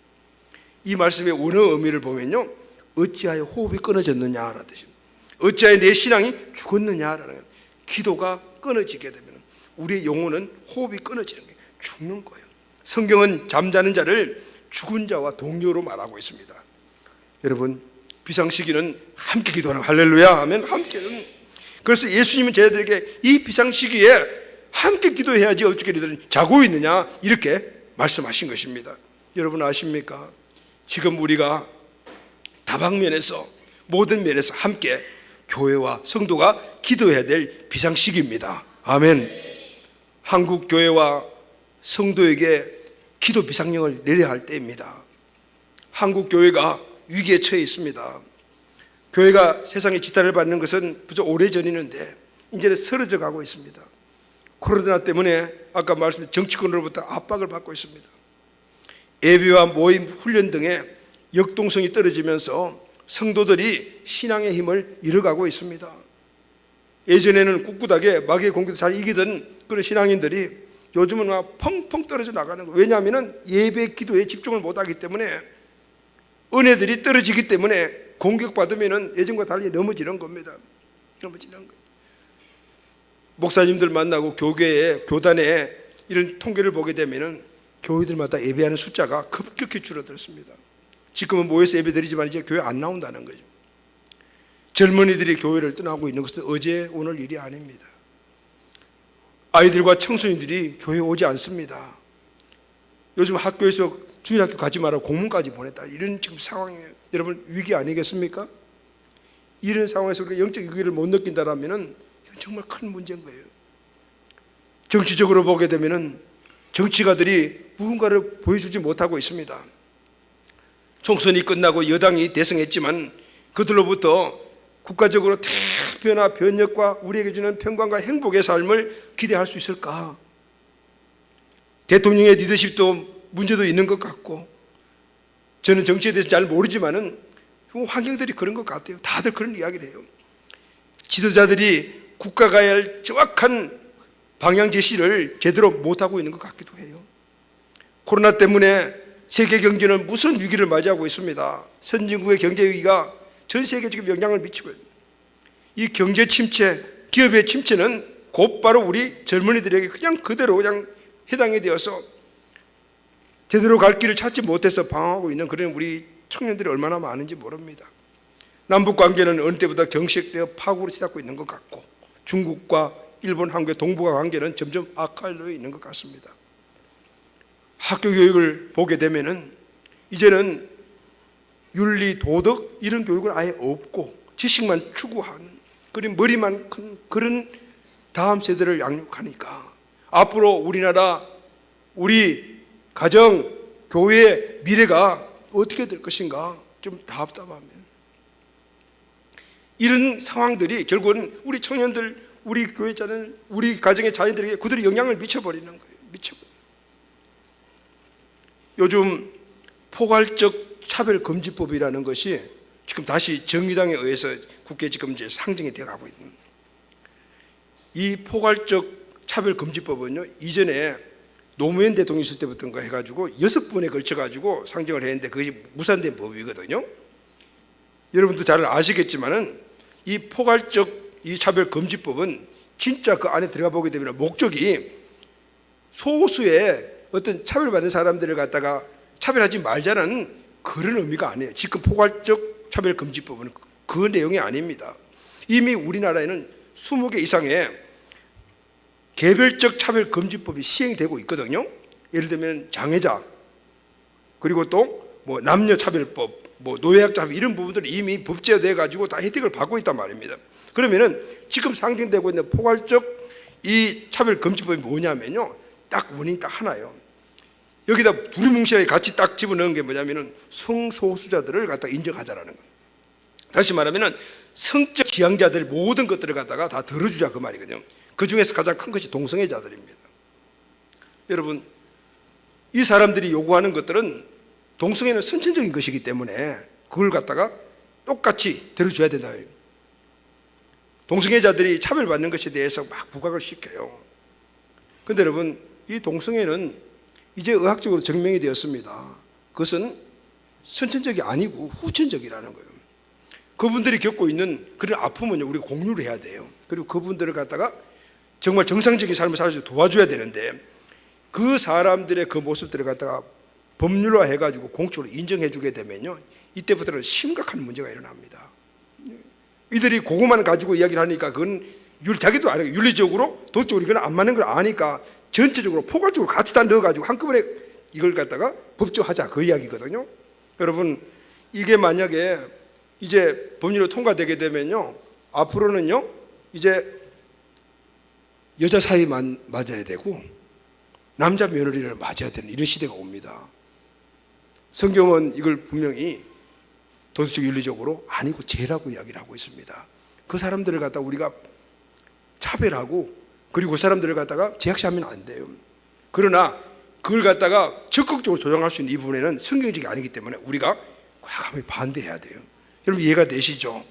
이 말씀의 원어 의미를 보면요, 어찌하여 호흡이 끊어졌느냐라는 뜻입니다. 어찌하여 내 신앙이 죽었느냐라는, 기도가 끊어지게 되면 우리의 영혼은 호흡이 끊어지는 거예요. 죽는 거예요. 성경은 잠자는 자를 죽은 자와 동료로 말하고 있습니다. 여러분, 비상시기는 함께 기도하는, 할렐루야 하면 함께는. 그래서 예수님은 제자들에게 이 비상시기에 함께 기도해야지 어떻게 너희들은 자고 있느냐 이렇게 말씀하신 것입니다. 여러분 아십니까? 지금 우리가 다방면에서, 모든 면에서 함께 교회와 성도가 기도해야 될 비상시기입니다. 아멘. 한국 교회와 성도에게 기도 비상령을 내려야 할 때입니다. 한국 교회가 위기에 처해 있습니다. 교회가 세상의 지탄을 받는 것은 부쩍 오래전이는데 이제는 쓰러져 가고 있습니다. 코로나 때문에 아까 말씀드린 정치권으로부터 압박을 받고 있습니다. 예배와 모임, 훈련 등의 역동성이 떨어지면서 성도들이 신앙의 힘을 잃어가고 있습니다. 예전에는 꿋꿋하게 마귀의 공격도 잘 이기던 그런 신앙인들이 요즘은 막 펑펑 떨어져 나가는 거예요. 왜냐하면 예배 기도에 집중을 못하기 때문에, 은혜들이 떨어지기 때문에 공격받으면 예전과 달리 넘어지는 겁니다. 넘어지는 거예요. 목사님들 만나고 교계에, 교단에 이런 통계를 보게 되면 교회들마다 예배하는 숫자가 급격히 줄어들었습니다. 지금은 모여서 예배드리지만 이제 교회 안 나온다는 거죠. 젊은이들이 교회를 떠나고 있는 것은 어제 오늘 일이 아닙니다. 아이들과 청소년들이 교회에 오지 않습니다. 요즘 학교에서 주일학교 가지 말라고 공문까지 보냈다, 이런 지금 상황이에요. 여러분, 위기 아니겠습니까? 이런 상황에서 우리가 영적 위기를 못 느낀다면 이건 정말 큰 문제인 거예요. 정치적으로 보게 되면 정치가들이 무언가를 보여주지 못하고 있습니다. 총선이 끝나고 여당이 대승했지만 그들로부터 국가적으로 변화, 변혁과 우리에게 주는 평강과 행복의 삶을 기대할 수 있을까? 대통령의 리더십도 문제도 있는 것 같고, 저는 정치에 대해서 잘 모르지만은 환경들이 그런 것 같아요. 다들 그런 이야기를 해요. 지도자들이 국가가 가야 할 정확한 방향 제시를 제대로 못하고 있는 것 같기도 해요. 코로나 때문에 세계 경제는 무슨 위기를 맞이하고 있습니다. 선진국의 경제 위기가 전 세계에 지금 영향을 미치고 있습니다. 이 경제 침체, 기업의 침체는 곧바로 우리 젊은이들에게 그냥 그대로 그냥 해당이 되어서 제대로 갈 길을 찾지 못해서 방황하고 있는 그런 우리 청년들이 얼마나 많은지 모릅니다. 남북관계는 어느 때보다 경색되어 파국으로 치닫고 있는 것 같고, 중국과 일본, 한국의 동북아 관계는 점점 악화되어 있는 것 같습니다. 학교 교육을 보게 되면은 이제는 윤리, 도덕 이런 교육은 아예 없고 지식만 추구하는, 그런 머리만 큰 그런 다음 세대를 양육하니까 앞으로 우리나라, 우리 가정, 교회의 미래가 어떻게 될 것인가 좀 답답합니다. 이런 상황들이 결국은 우리 청년들, 우리 교회자는, 우리 가정의 자녀들에게 그들이 영향을 미쳐버리는 거예요. 요즘 포괄적 차별금지법이라는 것이 지금 다시 정의당에 의해서 국회에 지금 이제 상정이 되어 가고 있는, 이 포괄적 차별금지법은요, 이전에 노무현 대통령 있을 때부터인가 해가지고 6번에 걸쳐가지고 상정을 했는데 그것이 무산된 법이거든요. 여러분도 잘 아시겠지만은 이 포괄적 이 차별금지법은 진짜 그 안에 들어가 보게 되면 목적이 소수의 어떤 차별받는 사람들을 갖다가 차별하지 말자는 그런 의미가 아니에요. 지금 포괄적 차별금지법은 그 내용이 아닙니다. 이미 우리나라에는 20개 이상의 개별적 차별금지법이 시행되고 있거든요. 예를 들면 장애자, 그리고 또 뭐 남녀차별법, 뭐 노예학자법 이런 부분들이 이미 법제화돼 가지고 다 혜택을 받고 있단 말입니다. 그러면은 지금 상정되고 있는 포괄적 이 차별금지법이 뭐냐면요, 딱 원인이 딱 하나예요. 여기다 두리뭉실하게 같이 딱 집어넣은 게 뭐냐면은 성소수자들을 갖다 인정하자라는 거예요. 다시 말하면은 성적 지향자들 모든 것들을 갖다가 다 들어주자 그 말이거든요. 그 중에서 가장 큰 것이 동성애자들입니다. 여러분, 이 사람들이 요구하는 것들은 동성애는 선천적인 것이기 때문에 그걸 갖다가 똑같이 들어줘야 된다. 동성애자들이 차별받는 것에 대해서 막 부각을 시켜요. 그런데 여러분, 이 동성애는 이제 의학적으로 증명이 되었습니다. 그것은 선천적이 아니고 후천적이라는 거예요. 그분들이 겪고 있는 그런 아픔은 우리가 공유를 해야 돼요. 그리고 그분들을 갖다가 정말 정상적인 삶을 살아서 도와줘야 되는데 그 사람들의 그 모습들을 갖다가 법률화 해가지고 공적으로 인정해 주게 되면요, 이때부터는 심각한 문제가 일어납니다. 이들이 그것만 가지고 이야기를 하니까 그건 자기도 아니고 윤리적으로 도덕적으로 이건 안 맞는 걸 아니까 전체적으로 포괄적으로 같이 다 넣어가지고 한꺼번에 이걸 갖다가 법조하자 그 이야기거든요. 여러분, 이게 만약에 이제 법률로 통과되게 되면요, 앞으로는요 이제 여자 사이만 맞아야 되고 남자 며느리를 맞아야 되는 이런 시대가 옵니다. 성경은 이걸 분명히 도덕적 윤리적으로 아니고 죄라고 이야기를 하고 있습니다. 그 사람들을 갖다가 우리가 차별하고 그리고 그 사람들을 갖다가 제약시하면 안 돼요. 그러나 그걸 갖다가 적극적으로 조정할 수 있는 이 부분에는 성경적이 아니기 때문에 우리가 과감히 반대해야 돼요. 여러분, 이해가 되시죠?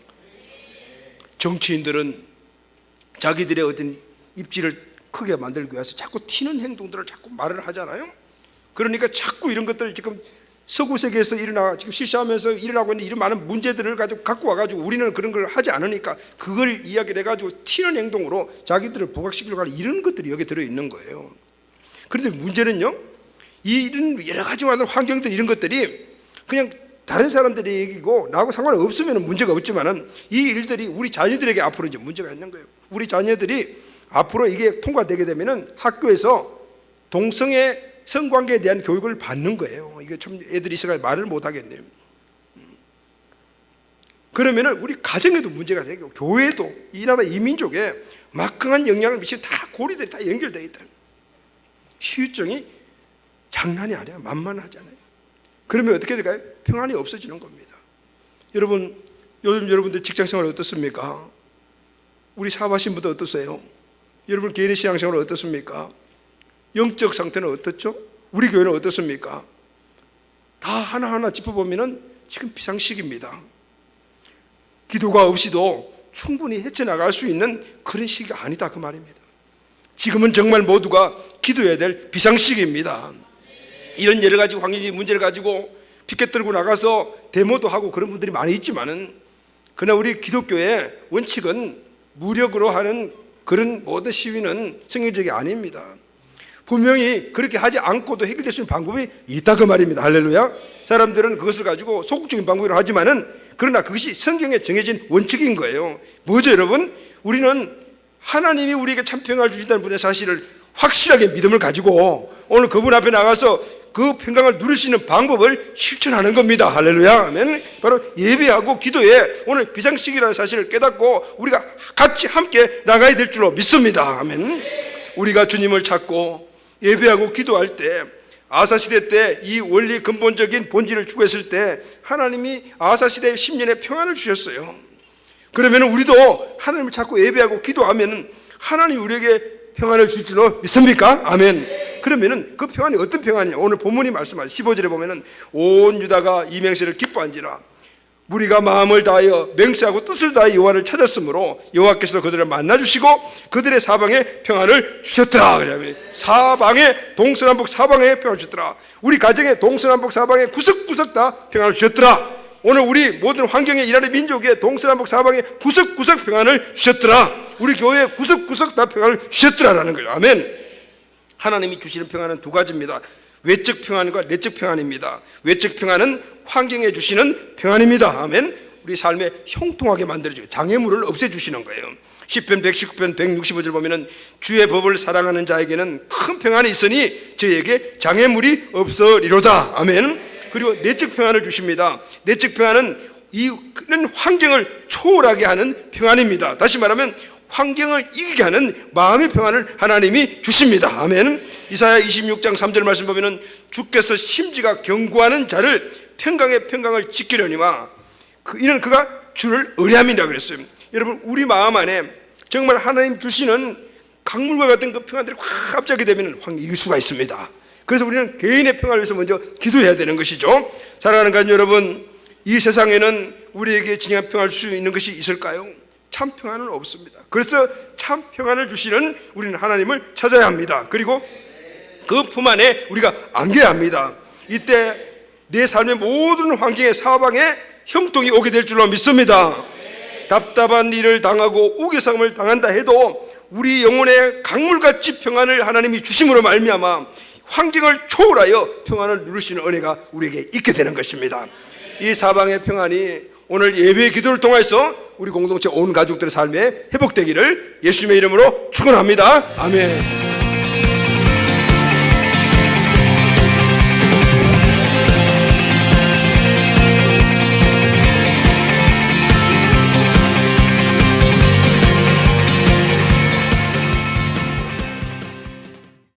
정치인들은 자기들의 어떤 입지를 크게 만들기 위해서 자꾸 튀는 행동들을 자꾸 말을 하잖아요. 그러니까 자꾸 이런 것들을 지금 서구 세계에서 지금 실시하면서 일어나고 있는 이런 많은 문제들을 갖고 와가지고 우리는 그런 걸 하지 않으니까 그걸 이야기를 해가지고 튀는 행동으로 자기들을 부각시키려고 하는 이런 것들이 여기 들어있는 거예요. 그런데 문제는요, 이런 여러 가지 환경들 이런 것들이 그냥 다른 사람들의 얘기고 나하고 상관없으면 문제가 없지만은 이 일들이 우리 자녀들에게 앞으로 이제 문제가 있는 거예요. 우리 자녀들이 앞으로 이게 통과되게 되면은 학교에서 동성애 성관계에 대한 교육을 받는 거예요. 이게 참 애들이 있어가 말을 못 하겠네요. 그러면은 우리 가정에도 문제가 되고 교회도 이 나라 이민족에 막강한 영향을 미치는 다 고리들이 다 연결되어 있다. 후유증이 장난이 아니야. 만만하잖아요. 그러면 어떻게 될까요? 평안이 없어지는 겁니다. 여러분, 요즘 여러분들 직장생활 어떻습니까? 우리 사업하신 분들 어떠세요? 여러분 개인의 신앙생활 어떻습니까? 영적 상태는 어떻죠? 우리 교회는 어떻습니까? 다 하나하나 짚어보면 지금 비상시기입니다. 기도가 없이도 충분히 헤쳐나갈 수 있는 그런 시기가 아니다 그 말입니다. 지금은 정말 모두가 기도해야 될 비상시기입니다. 이런 여러 가지 환경적 문제를 가지고 피켓 들고 나가서 데모도 하고 그런 분들이 많이 있지만은 그러나 우리 기독교의 원칙은 무력으로 하는 그런 모든 시위는 성경적이 아닙니다. 분명히 그렇게 하지 않고도 해결될 수 있는 방법이 있다 그 말입니다. 할렐루야. 사람들은 그것을 가지고 소극적인 방법이라고 하지만은 그러나 그것이 성경에 정해진 원칙인 거예요. 뭐죠 여러분? 우리는 하나님이 우리에게 참 평강을 주신다는 분의 사실을 확실하게 믿음을 가지고 오늘 그분 앞에 나가서 그 평강을 누릴 수 있는 방법을 실천하는 겁니다. 할렐루야. 아멘. 바로 예배하고 기도에 오늘 비상시기라는 사실을 깨닫고 우리가 같이 함께 나가야 될 줄로 믿습니다. 아멘. 우리가 주님을 찾고 예배하고 기도할 때 아사시대 때 이 원리 근본적인 본질을 추구했을 때 하나님이 아사시대에 10년의 평안을 주셨어요. 그러면 우리도 하나님을 찾고 예배하고 기도하면 하나님이 우리에게 평안을 줄 줄로 믿습니까? 아멘. 그러면은 그 평안이 어떤 평안이냐? 오늘 본문이 말씀하죠. 15절에 보면은 온 유다가 이 맹세를 기뻐한지라 무리가 마음을 다하여 맹세하고 뜻을 다하여 여호와를 찾았으므로 여호와께서도 그들을 만나주시고 그들의 사방에 평안을 주셨더라. 그러면 사방에 동서남북 사방에 평안을 주셨더라. 우리 가정에 동서남북 사방에 구석구석 다 평안을 주셨더라. 오늘 우리 모든 환경에 일하는 민족의 동서남북 사방에 구석구석 평안을 주셨더라. 우리 교회에 구석구석 다 평안을 주셨더라라는 거예요. 아멘. 하나님이 주시는 평안은 두 가지입니다. 외적 평안과 내적 평안입니다. 외적 평안은 환경에 주시는 평안입니다. 아멘. 우리 삶에 형통하게 만들어줘요. 장애물을 없애주시는 거예요. 시편 119편 165절 보면은 주의 법을 사랑하는 자에게는 큰 평안이 있으니 저에게 장애물이 없으리로다. 아멘. 그리고 내적 평안을 주십니다. 내적 평안은 이는 환경을 초월하게 하는 평안입니다. 다시 말하면 환경을 이기게 하는 마음의 평안을 하나님이 주십니다. 아멘. 이사야 26장 3절 말씀 보면은 주께서 심지가 견고하는 자를 평강을 지키려니와 이는 그가 주를 의뢰함이라 그랬어요. 여러분, 우리 마음 안에 정말 하나님 주시는 강물과 같은 그 평안들이 확 갑자기 되면 확 이길 수가 있습니다. 그래서 우리는 개인의 평안을 위해서 먼저 기도해야 되는 것이죠. 사랑하는 가족 여러분, 이 세상에는 우리에게 진정한 평안을 줄 수 있는 것이 있을까요? 참 평안은 없습니다. 그래서 참 평안을 주시는 우리는 하나님을 찾아야 합니다. 그리고 그 품 안에 우리가 안겨야 합니다. 이때 내 삶의 모든 환경에 사방에 형통이 오게 될 줄로 믿습니다. 답답한 일을 당하고 우겨쌈을 당한다 해도 우리 영혼의 강물같이 평안을 하나님이 주심으로 말미암아 환경을 초월하여 평안을 누릴 수 있는 은혜가 우리에게 있게 되는 것입니다. 이 사방의 평안이 오늘 예배의 기도를 통해서 우리 공동체 온 가족들의 삶에 회복되기를 예수님의 이름으로 축원합니다. 아멘.